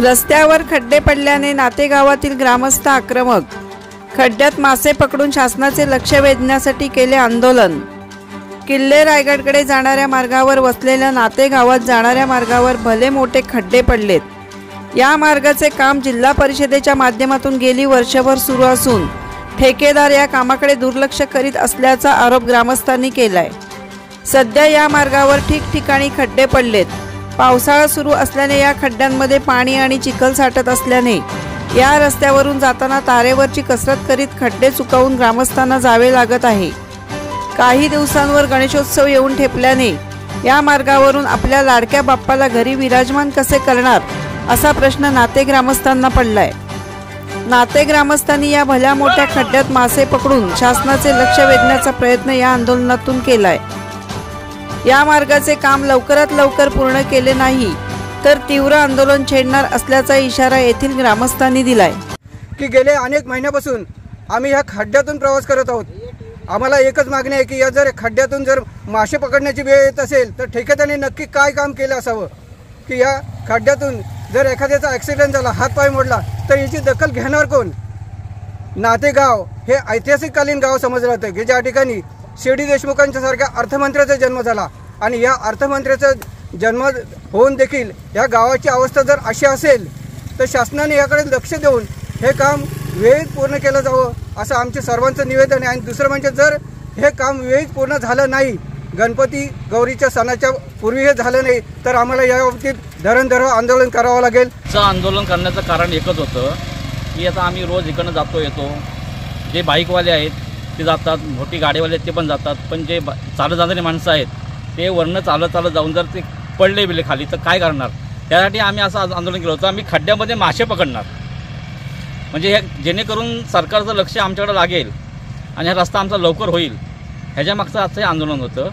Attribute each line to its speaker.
Speaker 1: रस्त्यावर खड्डे पडल्याने नाते गावातील ग्रामस्थ आक्रमक। खड्ड्यात मासे पकडून शासनाचे लक्ष वेधण्यासाठी केले आंदोलन। किल्ले रायगडकडे जाणाऱ्या मार्गावर वसलेल्या नाते गावात जाणाऱ्या मार्गावर भले मोठे खड्डे पडलेत। या मार्गाचे काम जिल्हा परिषदेच्या माध्यमातून गेली वर्षभर सुरू असून ठेकेदार या कामाकडे दुर्लक्ष करीत असल्याचा आरोप ग्रामस्थांनी केलाय। सध्या या मार्गावर ठिकठिकाणी खड्डे पडलेत। पावसाळा सुरू असल्याने या खड्ड्यांमध्ये पाणी आणि चिखल साठत असल्याने या रस्त्यावरून जाताना तारेवरची कसरत करीत खड्डे चुकवून ग्रामस्थांना जावे लागत आहे। काही दिवसांवर गणेशोत्सव येऊन ठेपल्याने या मार्गावरून आपल्या लाडक्या बाप्पाला घरी विराजमान कसे करणार असा प्रश्न नाते ग्रामस्थांना पडलाय। नाते ग्रामस्थांनी या भल्या मोठ्या खड्ड्यात मासे पकडून शासनाचे लक्ष वेधण्याचा प्रयत्न या आंदोलनातून केलाय। या मार्गाचे काम लवकरात लवकर पूर्ण केले नाही तर तीव्र आंदोलन छेडणार असल्याचा इशारा येथील ग्रामस्थांनी दिलाय।
Speaker 2: की गेले अनेक महिन्यापासून आम्ही या खड्ड्यातून प्रवास करत आहोत। आम्हाला एकच मागणी आहे की या जर खड्ड्यातून जर मासे पकडण्याची वेळ येत असेल तर ठेकेदाराने नक्की काय काम केलं असावं की या खड्ड्यातून जर एखाद्याचा ॲक्सिडेंट झाला, हातपाय मोडला तर याची दखल घेणार कोण? नातेगाव हे ऐतिहासिककालीन गाव समजलं जातं की ज्या ठिकाणी शिर्डी देशमुखांच्या सारख्या अर्थमंत्र्याचा जन्म झाला आणि या अर्थमंत्र्याचा जन्म होऊन देखील या गावाची अवस्था जर अशी असेल तर शासनाने याकडे लक्ष देऊन हे काम वेळेत पूर्ण केलं जावं असं आमचे सर्वांचं निवेदन आहे। आणि दुसरं म्हणजे जर हे काम वेळेत पूर्ण झालं नाही, गणपती गौरीच्या सणाच्या पूर्वी हे झालं नाही तर आम्हाला या बाबतीत धरणधर आंदोलन करावं लागेल।
Speaker 3: आंदोलन करण्याचं कारण एकच होतं की आता आम्ही रोज इकडनं जातो येतो, जे बाईकवाले आहेत ते जातात, मोठी गाडीवाले आहेत ते पण जातात, पण जे चालत जाणारी माणसं आहेत ते वरनं चालत जाऊन जर ते पडले बिले खाली तर काय करणार? त्यासाठी आम्ही असं आंदोलन केलं होतं, आम्ही खड्ड्यामध्ये मासे पकडणार म्हणजे हे जेणेकरून सरकारचं लक्ष आमच्याकडे लागेल आणि हा रस्ता आमचा लवकर होईल ह्याच्या मागचं आजचं हे आंदोलन होतं।